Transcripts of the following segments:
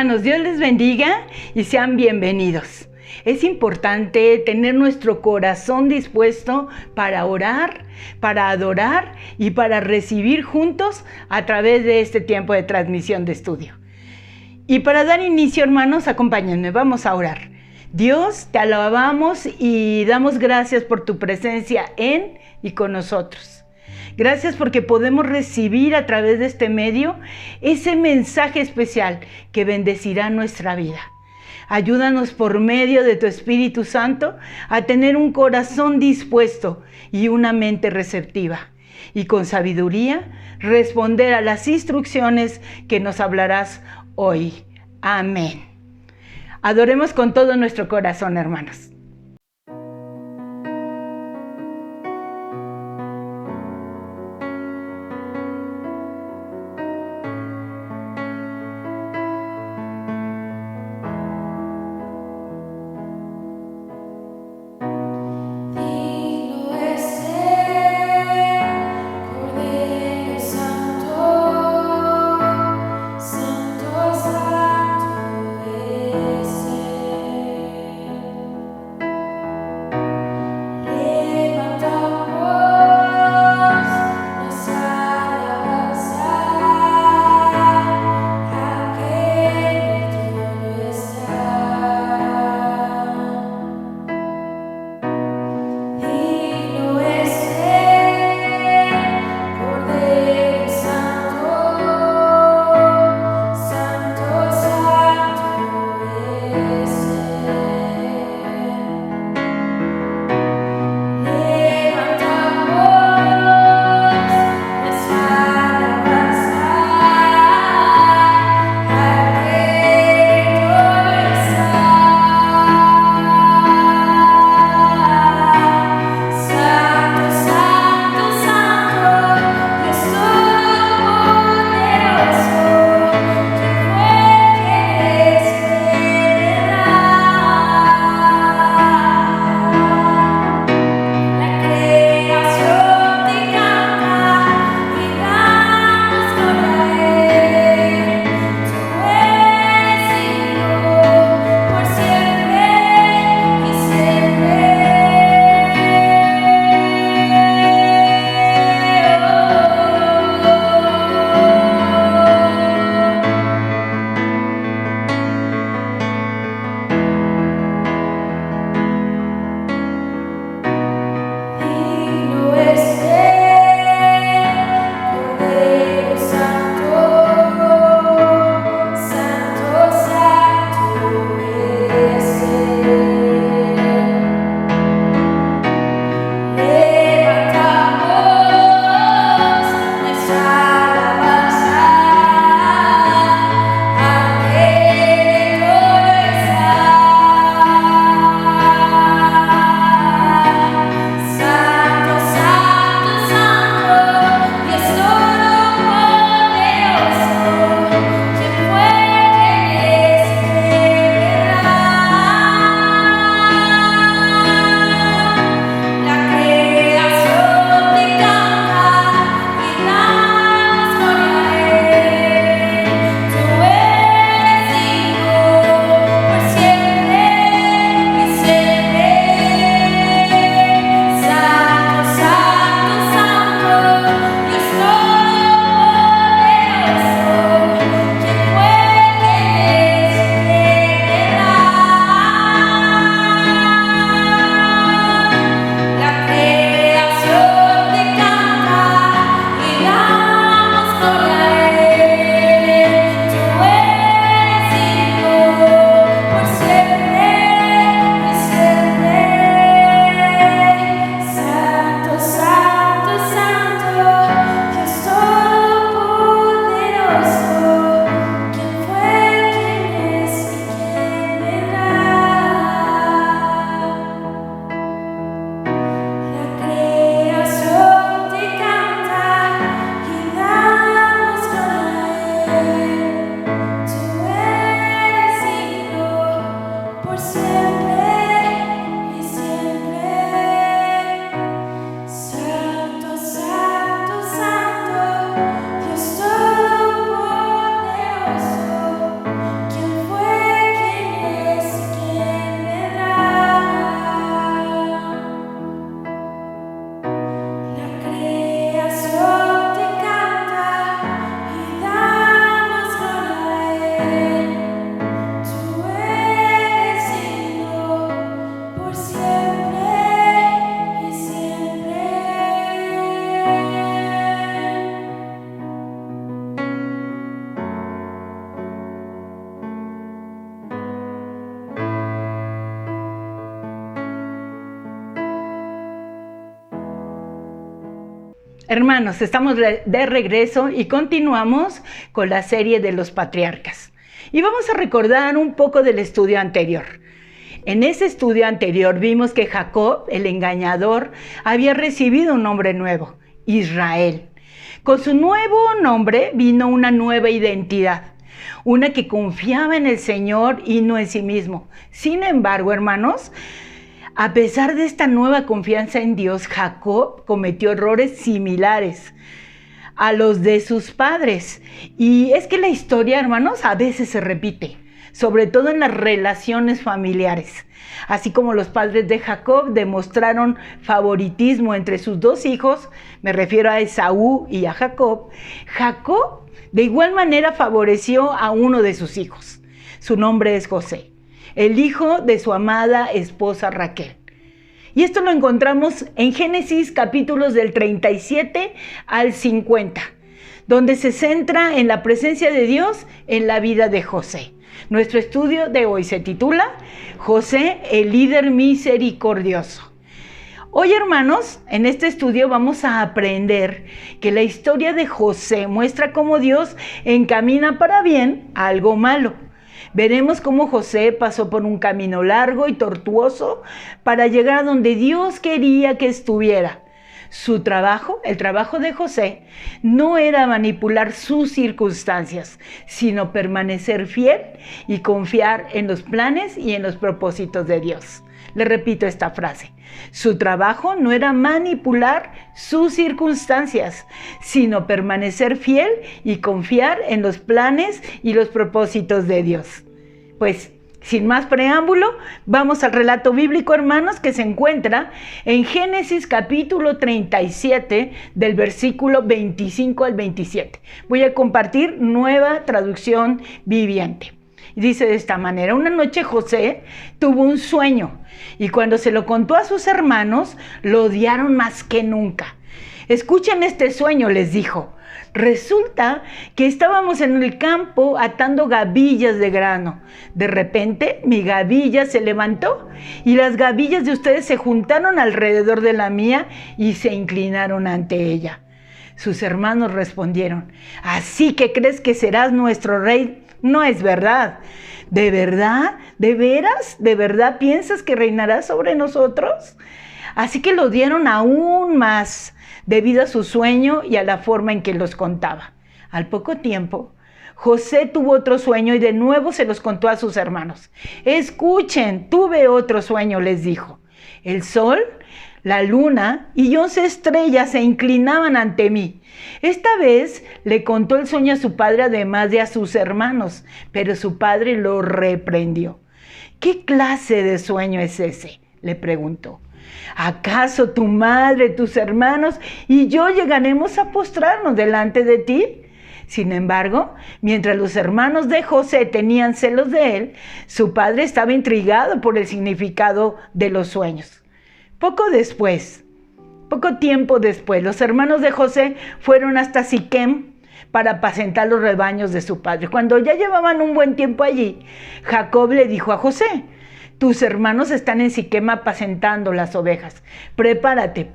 hermanos, Dios les bendiga y sean bienvenidos. Es importante tener nuestro corazón dispuesto para orar, para adorar y para recibir juntos a través de este tiempo de transmisión de estudio. Y para dar inicio, hermanos, acompáñenme, vamos a orar. Dios, te alabamos y damos gracias por tu presencia en y con nosotros. Gracias porque podemos recibir a través de este medio ese mensaje especial que bendecirá nuestra vida. Ayúdanos por medio de tu Espíritu Santo a tener un corazón dispuesto y una mente receptiva. Y con sabiduría responder a las instrucciones que nos hablarás hoy. Amén. Adoremos con todo nuestro corazón, hermanos. Hermanos, estamos de regreso y continuamos con la serie de los patriarcas. Y vamos a recordar un poco del estudio anterior. En ese estudio anterior vimos que Jacob, el engañador, había recibido un nombre nuevo, Israel. Con su nuevo nombre vino una nueva identidad, una que confiaba en el Señor y no en sí mismo. Sin embargo, hermanos, a pesar de esta nueva confianza en Dios, Jacob cometió errores similares a los de sus padres. Y es que la historia, hermanos, a veces se repite, sobre todo en las relaciones familiares. Así como los padres de Jacob demostraron favoritismo entre sus dos hijos, me refiero a Esaú y a Jacob, Jacob de igual manera favoreció a uno de sus hijos. Su nombre es José, el hijo de su amada esposa Raquel. Y esto lo encontramos en Génesis capítulos del 37 al 50, donde se centra en la presencia de Dios en la vida de José. Nuestro estudio de hoy se titula José, el líder misericordioso. Hoy, hermanos, en este estudio vamos a aprender que la historia de José muestra cómo Dios encamina para bien algo malo. Veremos cómo José pasó por un camino largo y tortuoso para llegar a donde Dios quería que estuviera. Su trabajo, el trabajo de José, no era manipular sus circunstancias, sino permanecer fiel y confiar en los planes y en los propósitos de Dios. Le repito esta frase. Su trabajo no era manipular sus circunstancias, sino permanecer fiel y confiar en los planes y los propósitos de Dios. Pues, sin más preámbulo, vamos al relato bíblico, hermanos, que se encuentra en Génesis capítulo 37, del versículo 25 al 27. Voy a compartir Nueva Traducción Viviente. Dice de esta manera: una noche José tuvo un sueño y cuando se lo contó a sus hermanos, lo odiaron más que nunca. Escuchen este sueño, les dijo. Resulta que estábamos en el campo atando gavillas de grano. De repente mi gavilla se levantó y las gavillas de ustedes se juntaron alrededor de la mía y se inclinaron ante ella. Sus hermanos respondieron: ¿así que crees que serás nuestro rey? No es verdad. ¿De verdad? ¿De veras? ¿De verdad piensas que reinarás sobre nosotros? Así que lo dieron aún más debido a su sueño y a la forma en que los contaba. Al poco tiempo, José tuvo otro sueño y de nuevo se los contó a sus hermanos. Escuchen, tuve otro sueño, les dijo. El sol, la luna y 11 estrellas se inclinaban ante mí. Esta vez le contó el sueño a su padre, además de a sus hermanos, pero su padre lo reprendió. ¿Qué clase de sueño es ese?, le preguntó. ¿Acaso tu madre, tus hermanos y yo llegaremos a postrarnos delante de ti? Sin embargo, mientras los hermanos de José tenían celos de él, su padre estaba intrigado por el significado de los sueños. Poco tiempo después, los hermanos de José fueron hasta Siquem para apacentar los rebaños de su padre. Cuando ya llevaban un buen tiempo allí, Jacob le dijo a José: tus hermanos están en Siquem apacentando las ovejas. Prepárate,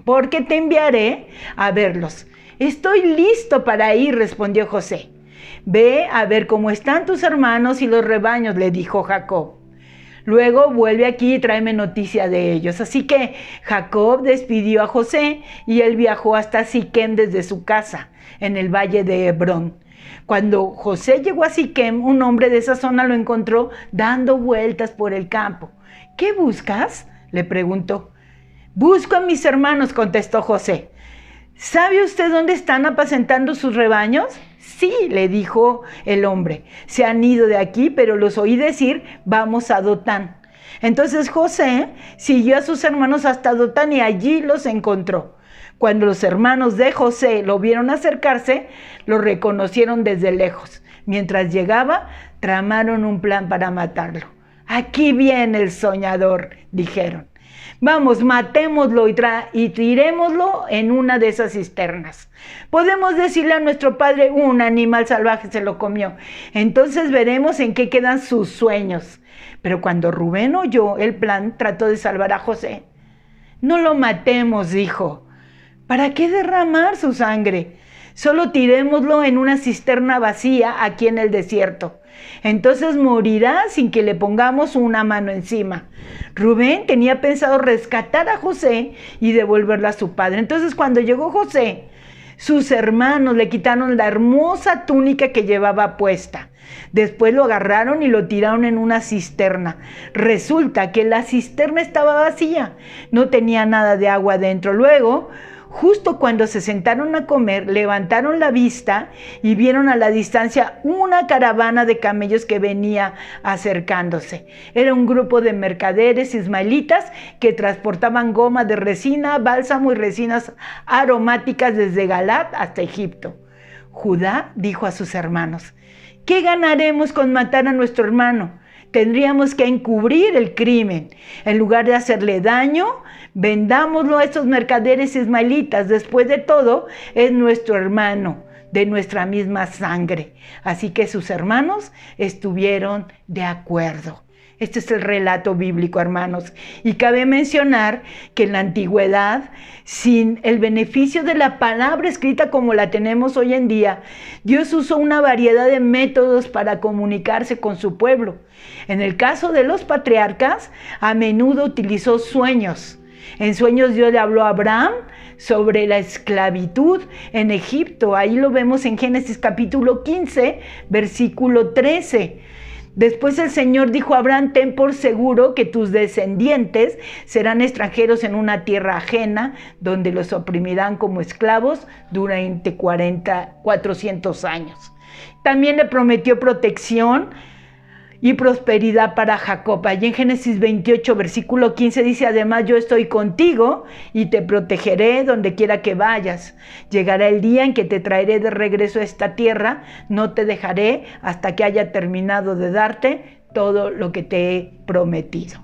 porque te enviaré a verlos. Estoy listo para ir, respondió José. Ve a ver cómo están tus hermanos y los rebaños, le dijo Jacob. Luego vuelve aquí y tráeme noticia de ellos. Así que Jacob despidió a José y él viajó hasta Siquem desde su casa, en el valle de Hebrón. Cuando José llegó a Siquem, un hombre de esa zona lo encontró dando vueltas por el campo. ¿Qué buscas?, le preguntó. Busco a mis hermanos, contestó José. ¿Sabe usted dónde están apacentando sus rebaños? Sí, le dijo el hombre. Se han ido de aquí, pero los oí decir: vamos a Dotán. Entonces José siguió a sus hermanos hasta Dotán y allí los encontró. Cuando los hermanos de José lo vieron acercarse, lo reconocieron desde lejos. Mientras llegaba, tramaron un plan para matarlo. Aquí viene el soñador, dijeron. Vamos, matémoslo y tirémoslo en una de esas cisternas. Podemos decirle a nuestro padre: un animal salvaje se lo comió. Entonces veremos en qué quedan sus sueños. Pero cuando Rubén oyó el plan, trató de salvar a José. No lo matemos, dijo. ¿Para qué derramar su sangre? Solo tirémoslo en una cisterna vacía aquí en el desierto. Entonces morirá sin que le pongamos una mano encima. Rubén tenía pensado rescatar a José y devolverlo a su padre. Entonces cuando llegó José, sus hermanos le quitaron la hermosa túnica que llevaba puesta. Después lo agarraron y lo tiraron en una cisterna. Resulta que la cisterna estaba vacía, no tenía nada de agua dentro. Luego, justo cuando se sentaron a comer, levantaron la vista y vieron a la distancia una caravana de camellos que venía acercándose. Era un grupo de mercaderes ismaelitas que transportaban goma de resina, bálsamo y resinas aromáticas desde Galat hasta Egipto. Judá dijo a sus hermanos: ¿qué ganaremos con matar a nuestro hermano? Tendríamos que encubrir el crimen. En lugar de hacerle daño, vendámoslo a estos mercaderes ismaelitas. Después de todo, es nuestro hermano, de nuestra misma sangre. Así que sus hermanos estuvieron de acuerdo. Este es el relato bíblico, hermanos. Y cabe mencionar que en la antigüedad, sin el beneficio de la palabra escrita como la tenemos hoy en día, Dios usó una variedad de métodos para comunicarse con su pueblo. En el caso de los patriarcas, a menudo utilizó sueños. En sueños Dios le habló a Abraham sobre la esclavitud en Egipto. Ahí lo vemos en Génesis capítulo 15, versículo 13. Después el Señor dijo a Abraham: ten por seguro que tus descendientes serán extranjeros en una tierra ajena, donde los oprimirán como esclavos durante 400 años. También le prometió protección y prosperidad para Jacob. Allí en Génesis 28, versículo 15 dice: además yo estoy contigo y te protegeré donde quiera que vayas. Llegará el día en que te traeré de regreso a esta tierra, no te dejaré hasta que haya terminado de darte todo lo que te he prometido.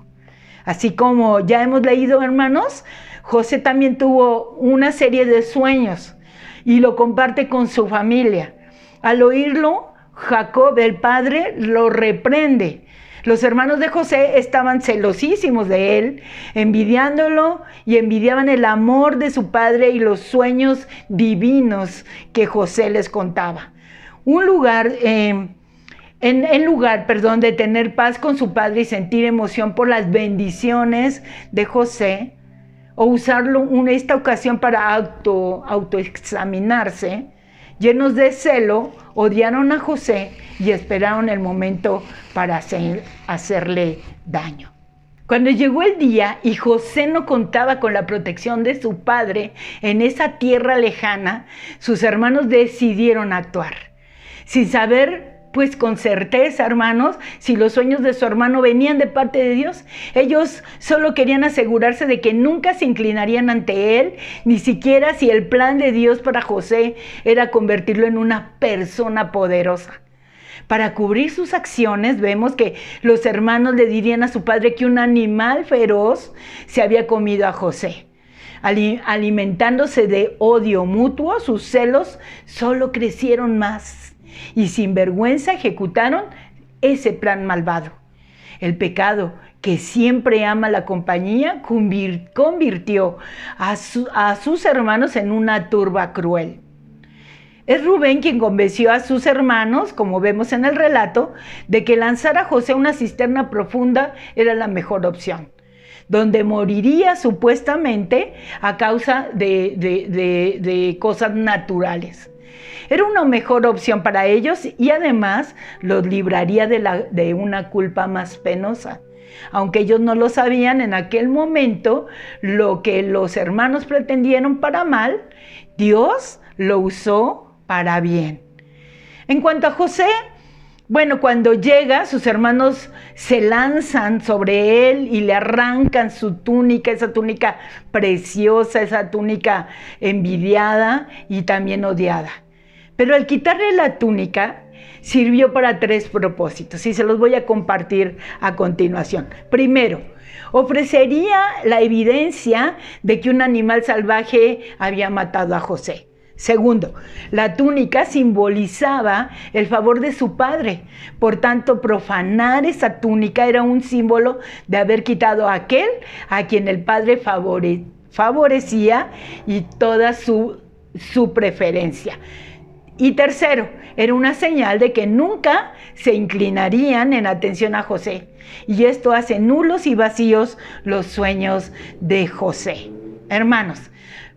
Así como ya hemos leído, hermanos, José también tuvo una serie de sueños y lo comparte con su familia. Al oírlo, Jacob, el padre, lo reprende. Los hermanos de José estaban celosísimos de él, envidiándolo y envidiaban el amor de su padre y los sueños divinos que José les contaba. En lugar de tener paz con su padre y sentir emoción por las bendiciones de José, o usarlo en esta ocasión para autoexaminarse, llenos de celo, odiaron a José y esperaron el momento para hacerle daño. Cuando llegó el día y José no contaba con la protección de su padre en esa tierra lejana, sus hermanos decidieron actuar. Sin saber, pues con certeza, hermanos, si los sueños de su hermano venían de parte de Dios, ellos solo querían asegurarse de que nunca se inclinarían ante él, ni siquiera si el plan de Dios para José era convertirlo en una persona poderosa. Para cubrir sus acciones, vemos que los hermanos le dirían a su padre que un animal feroz se había comido a José. Alimentándose de odio mutuo, sus celos solo crecieron más y sin vergüenza ejecutaron ese plan malvado. El pecado, que siempre ama la compañía, convirtió a sus hermanos en una turba cruel. Es Rubén quien convenció a sus hermanos, como vemos en el relato, de que lanzar a José a una cisterna profunda era la mejor opción, donde moriría supuestamente a causa de cosas naturales. Era una mejor opción para ellos y además los libraría de una culpa más penosa. Aunque ellos no lo sabían en aquel momento, lo que los hermanos pretendieron para mal, Dios lo usó para bien. En cuanto a José, bueno, cuando llega, sus hermanos se lanzan sobre él y le arrancan su túnica, esa túnica preciosa, esa túnica envidiada y también odiada. Pero al quitarle la túnica, sirvió para 3 propósitos y se los voy a compartir a continuación. Primero, ofrecería la evidencia de que un animal salvaje había matado a José. Segundo, la túnica simbolizaba el favor de su padre. Por tanto, profanar esa túnica era un símbolo de haber quitado a aquel a quien el padre favorecía y toda su preferencia. Y tercero, era una señal de que nunca se inclinarían en atención a José. Y esto hace nulos y vacíos los sueños de José. Hermanos,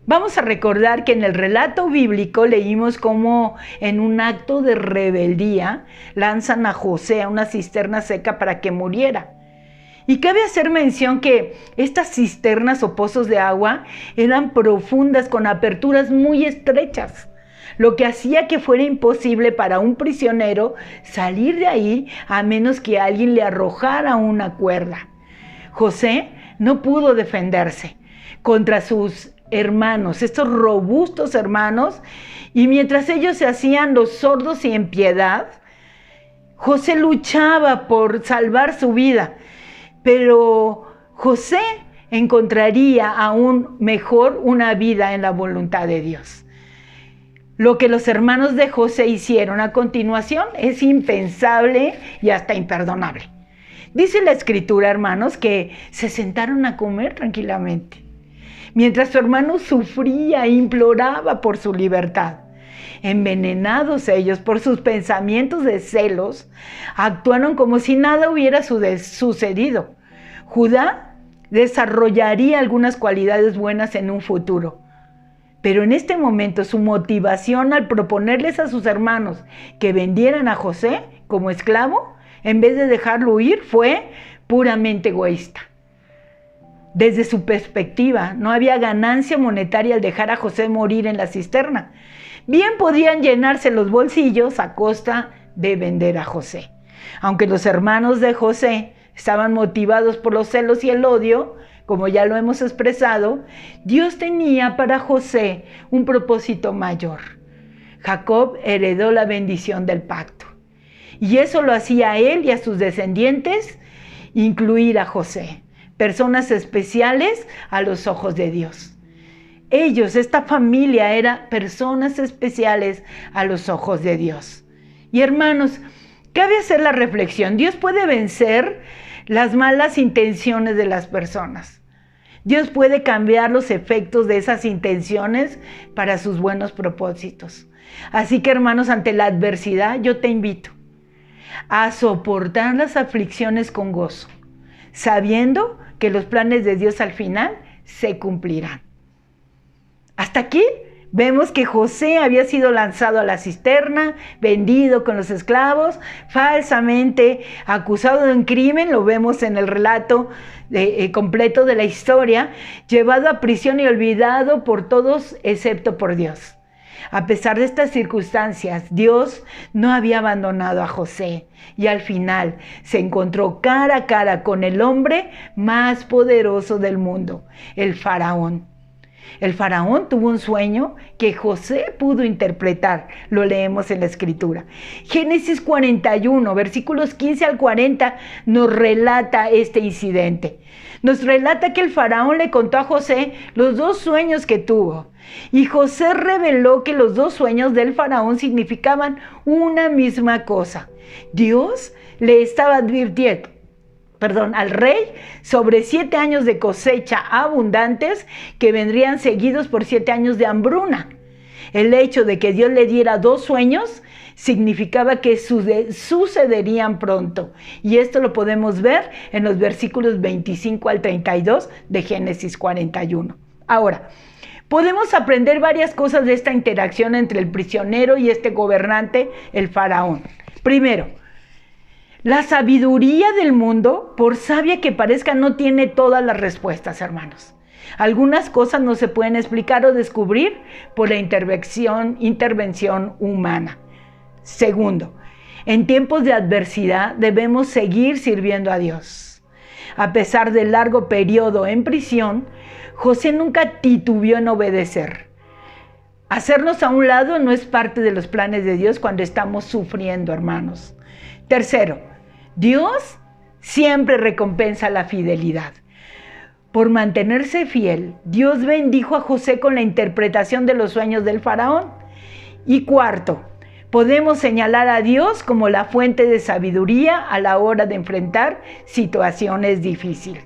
vamos a recordar que en el relato bíblico leímos cómo en un acto de rebeldía lanzan a José a una cisterna seca para que muriera. Y cabe hacer mención que estas cisternas o pozos de agua eran profundas con aperturas muy estrechas, lo que hacía que fuera imposible para un prisionero salir de ahí a menos que alguien le arrojara una cuerda. José no pudo defenderse contra sus hermanos, estos robustos hermanos, y mientras ellos se hacían los sordos y en piedad, José luchaba por salvar su vida, pero José encontraría aún mejor una vida en la voluntad de Dios. Lo que los hermanos de José hicieron a continuación es impensable y hasta imperdonable. Dice la Escritura, hermanos, que se sentaron a comer tranquilamente, mientras su hermano sufría e imploraba por su libertad. Envenenados ellos por sus pensamientos de celos, actuaron como si nada hubiera sucedido. Judá desarrollaría algunas cualidades buenas en un futuro, pero en este momento su motivación al proponerles a sus hermanos que vendieran a José como esclavo, en vez de dejarlo huir, fue puramente egoísta. Desde su perspectiva, no había ganancia monetaria al dejar a José morir en la cisterna. Bien podían llenarse los bolsillos a costa de vender a José. Aunque los hermanos de José estaban motivados por los celos y el odio, como ya lo hemos expresado, Dios tenía para José un propósito mayor. Jacob heredó la bendición del pacto, y eso lo hacía a él y a sus descendientes incluir a José, personas especiales a los ojos de Dios. Ellos, esta familia, era personas especiales a los ojos de Dios. Y hermanos, cabe hacer la reflexión: Dios puede vencer las malas intenciones de las personas. Dios puede cambiar los efectos de esas intenciones para sus buenos propósitos. Así que, hermanos, ante la adversidad, yo te invito a soportar las aflicciones con gozo, sabiendo que los planes de Dios al final se cumplirán. Hasta aquí vemos que José había sido lanzado a la cisterna, vendido con los esclavos, falsamente acusado de un crimen, lo vemos en el relato completo de la historia, llevado a prisión y olvidado por todos excepto por Dios. A pesar de estas circunstancias, Dios no había abandonado a José y al final se encontró cara a cara con el hombre más poderoso del mundo, el faraón. El faraón tuvo un sueño que José pudo interpretar, lo leemos en la Escritura. Génesis 41, versículos 15 al 40, nos relata este incidente. Nos relata que el faraón le contó a José los dos sueños que tuvo. Y José reveló que los dos sueños del faraón significaban una misma cosa. Dios le estaba advirtiendo al rey sobre 7 años de cosecha abundantes que vendrían seguidos por 7 años de hambruna. El hecho de que Dios le diera dos sueños significaba que sucederían pronto. Y esto lo podemos ver en los versículos 25 al 32 de Génesis 41. Ahora, podemos aprender varias cosas de esta interacción entre el prisionero y este gobernante, el faraón. Primero, la sabiduría del mundo, por sabia que parezca, no tiene todas las respuestas, hermanos. Algunas cosas no se pueden explicar o descubrir por la intervención humana. Segundo, en tiempos de adversidad debemos seguir sirviendo a Dios. A pesar del largo periodo en prisión, José nunca titubeó en obedecer. Hacernos a un lado no es parte de los planes de Dios cuando estamos sufriendo, hermanos. Tercero, Dios siempre recompensa la fidelidad. Por mantenerse fiel, Dios bendijo a José con la interpretación de los sueños del faraón. Y cuarto, podemos señalar a Dios como la fuente de sabiduría a la hora de enfrentar situaciones difíciles.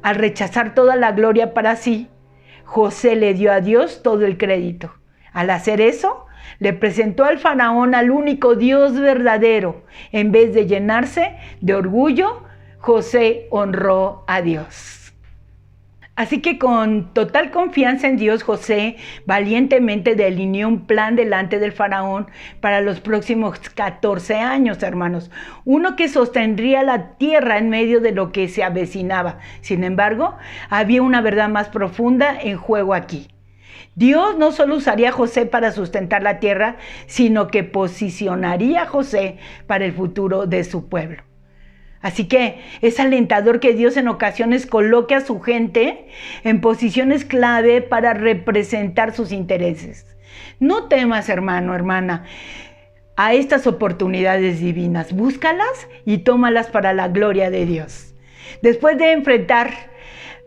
Al rechazar toda la gloria para sí, José le dio a Dios todo el crédito. Al hacer eso, le presentó al faraón al único Dios verdadero. En vez de llenarse de orgullo, José honró a Dios. Así que con total confianza en Dios, José valientemente delineó un plan delante del faraón para los próximos 14 años, hermanos. Uno que sostendría la tierra en medio de lo que se avecinaba. Sin embargo, había una verdad más profunda en juego aquí. Dios no solo usaría a José para sustentar la tierra, sino que posicionaría a José para el futuro de su pueblo. Así que es alentador que Dios en ocasiones coloque a su gente en posiciones clave para representar sus intereses. No temas, hermano, hermana, a estas oportunidades divinas. Búscalas y tómalas para la gloria de Dios. Después de enfrentar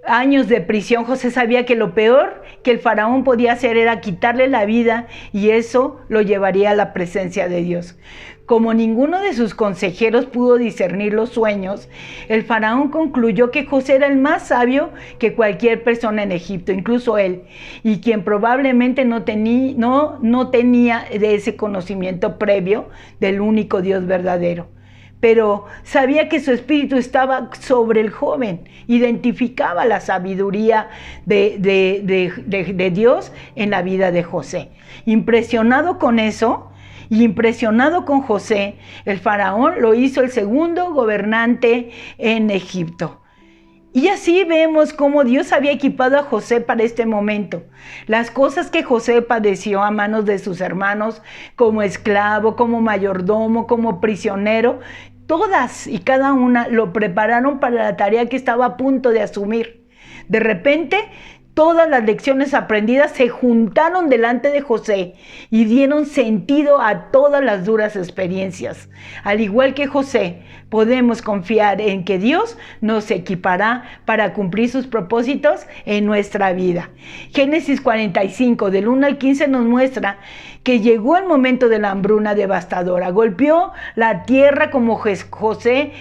años de prisión, José sabía que lo peor que el faraón podía hacer era quitarle la vida, y eso lo llevaría a la presencia de Dios. Como ninguno de sus consejeros pudo discernir los sueños, el faraón concluyó que José era el más sabio que cualquier persona en Egipto, incluso él, y quien probablemente no tenía de ese conocimiento previo del único Dios verdadero. Pero sabía que su espíritu estaba sobre el joven, identificaba la sabiduría de Dios en la vida de José. Impresionado con eso, y impresionado con José, el faraón lo hizo el segundo gobernante en Egipto. Y así vemos cómo Dios había equipado a José para este momento. Las cosas que José padeció a manos de sus hermanos, como esclavo, como mayordomo, como prisionero, todas y cada una lo prepararon para la tarea que estaba a punto de asumir. De repente, todas las lecciones aprendidas se juntaron delante de José y dieron sentido a todas las duras experiencias. Al igual que José, podemos confiar en que Dios nos equipará para cumplir sus propósitos en nuestra vida. Génesis 45, del 1 al 15, nos muestra que llegó el momento de la hambruna devastadora. Golpeó la tierra como José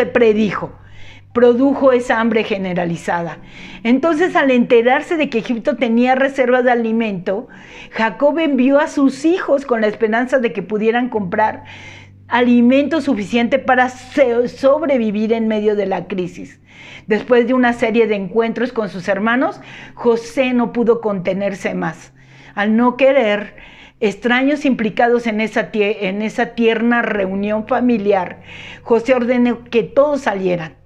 predijo. Produjo esa hambre generalizada. Entonces, al enterarse de que Egipto tenía reservas de alimento, Jacob envió a sus hijos con la esperanza de que pudieran comprar alimento suficiente para sobrevivir en medio de la crisis. Después de una serie de encuentros con sus hermanos, José no pudo contenerse más. Al no querer extraños implicados en esa tierna reunión familiar, José ordenó que todos salieran.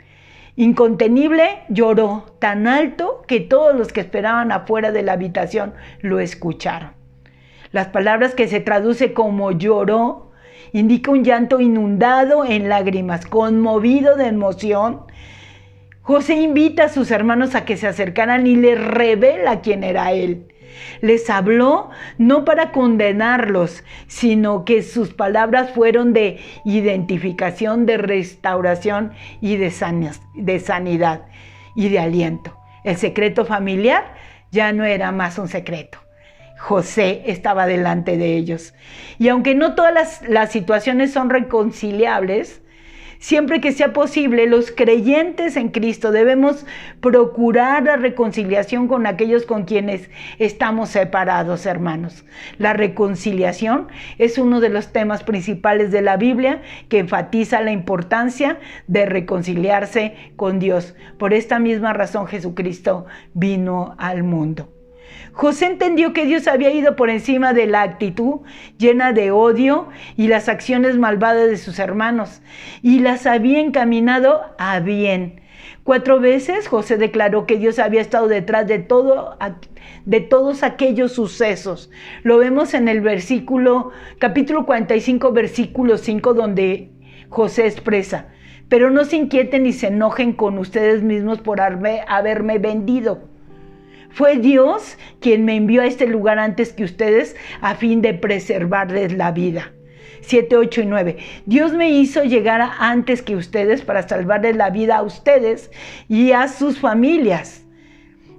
Incontenible, lloró tan alto que todos los que esperaban afuera de la habitación lo escucharon. Las palabras que se traduce como lloró indica un llanto inundado en lágrimas, conmovido de emoción. José invita a sus hermanos a que se acercaran y les revela quién era él. Les habló no para condenarlos, sino que sus palabras fueron de identificación, de restauración y de sanidad y de aliento. El secreto familiar ya no era más un secreto. José estaba delante de ellos. Y aunque no todas las situaciones son reconciliables, siempre que sea posible, los creyentes en Cristo debemos procurar la reconciliación con aquellos con quienes estamos separados, hermanos. La reconciliación es uno de los temas principales de la Biblia que enfatiza la importancia de reconciliarse con Dios. Por esta misma razón Jesucristo vino al mundo. José entendió que Dios había ido por encima de la actitud llena de odio y las acciones malvadas de sus hermanos y las había encaminado a bien. 4 veces José declaró que Dios había estado detrás de todos aquellos sucesos. Lo vemos en el capítulo 45, versículo 5, donde José expresa: pero no se inquieten ni se enojen con ustedes mismos por haberme vendido. Fue Dios quien me envió a este lugar antes que ustedes a fin de preservarles la vida. 7, 8 y 9. Dios me hizo llegar antes que ustedes para salvarles la vida a ustedes y a sus familias.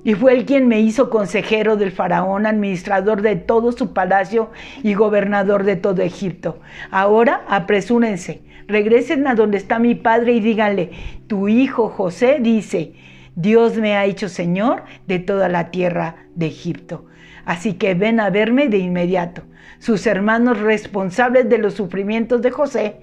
Y fue Él quien me hizo consejero del faraón, administrador de todo su palacio y gobernador de todo Egipto. Ahora apresúrense, regresen a donde está mi padre y díganle: tu hijo José dice: Dios me ha hecho Señor de toda la tierra de Egipto. Así que ven a verme de inmediato. Sus hermanos responsables de los sufrimientos de José,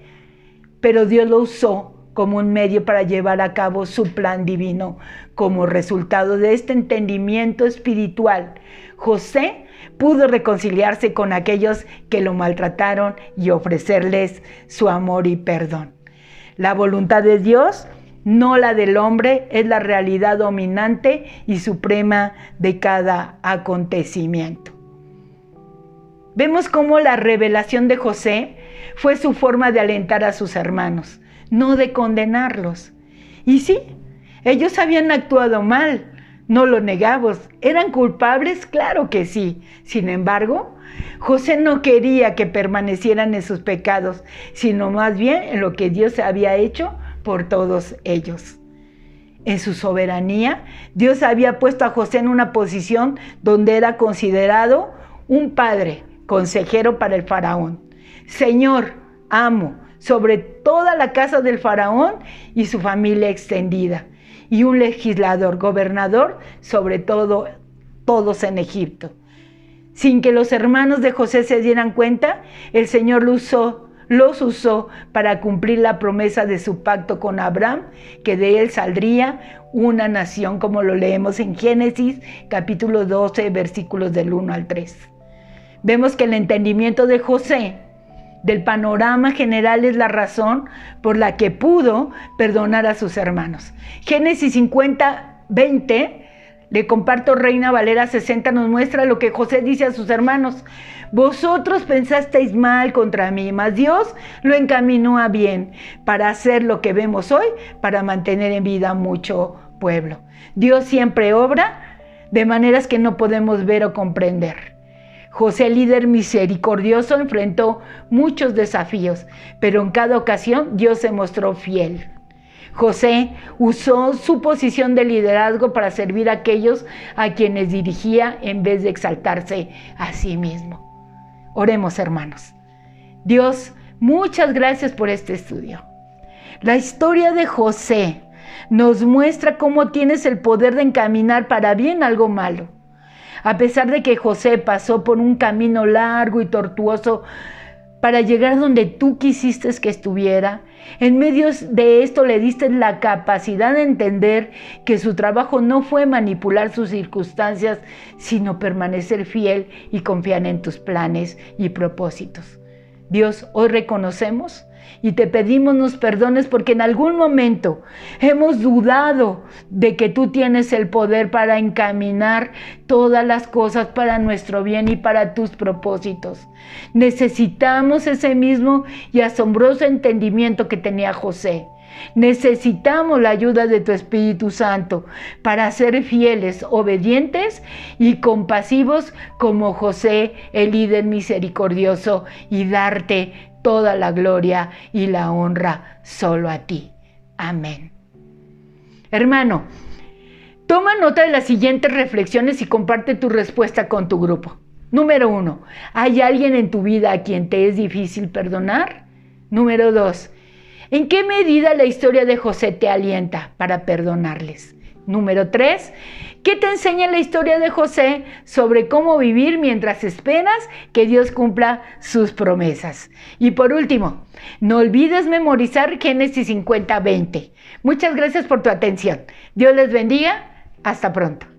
pero Dios lo usó como un medio para llevar a cabo su plan divino. Como resultado de este entendimiento espiritual, José pudo reconciliarse con aquellos que lo maltrataron y ofrecerles su amor y perdón. La voluntad de Dios, no la del hombre, es la realidad dominante y suprema de cada acontecimiento. Vemos cómo la revelación de José fue su forma de alentar a sus hermanos, no de condenarlos. Y sí, ellos habían actuado mal, no lo negamos. ¿Eran culpables? Claro que sí. Sin embargo, José no quería que permanecieran en sus pecados, sino más bien en lo que Dios había hecho por todos ellos. En su soberanía, Dios había puesto a José en una posición donde era considerado un padre, consejero para el faraón, señor, amo, sobre toda la casa del faraón y su familia extendida, y un legislador, gobernador sobre todos en Egipto. Sin que los hermanos de José se dieran cuenta, el Señor los usó para cumplir la promesa de su pacto con Abraham, que de él saldría una nación, como lo leemos en Génesis capítulo 12, versículos del 1 al 3. Vemos que el entendimiento de José del panorama general es la razón por la que pudo perdonar a sus hermanos. Génesis 50, 20, le comparto Reina Valera 60, nos muestra lo que José dice a sus hermanos. Vosotros pensasteis mal contra mí, mas Dios lo encaminó a bien para hacer lo que vemos hoy, para mantener en vida mucho pueblo. Dios siempre obra de maneras que no podemos ver o comprender. José, líder misericordioso, enfrentó muchos desafíos, pero en cada ocasión Dios se mostró fiel. José usó su posición de liderazgo para servir a aquellos a quienes dirigía en vez de exaltarse a sí mismo. Oremos, hermanos. Dios, muchas gracias por este estudio. La historia de José nos muestra cómo tienes el poder de encaminar para bien algo malo. A pesar de que José pasó por un camino largo y tortuoso para llegar donde tú quisiste que estuviera, en medio de esto le diste la capacidad de entender que su trabajo no fue manipular sus circunstancias, sino permanecer fiel y confiar en tus planes y propósitos. Dios, hoy reconocemos y te pedimos nos perdones porque en algún momento hemos dudado de que tú tienes el poder para encaminar todas las cosas para nuestro bien y para tus propósitos. Necesitamos ese mismo y asombroso entendimiento que tenía José. Necesitamos la ayuda de tu Espíritu Santo para ser fieles, obedientes y compasivos como José, el líder misericordioso, y darte toda la gloria y la honra solo a ti. Amén. Hermano, toma nota de las siguientes reflexiones y comparte tu respuesta con tu grupo. Número 1, ¿hay alguien en tu vida a quien te es difícil perdonar? Número 2, ¿en qué medida la historia de José te alienta para perdonarles? Número 3, ¿qué te enseña la historia de José sobre cómo vivir mientras esperas que Dios cumpla sus promesas? Y por último, no olvides memorizar Génesis 50, 20. Muchas gracias por tu atención. Dios les bendiga. Hasta pronto.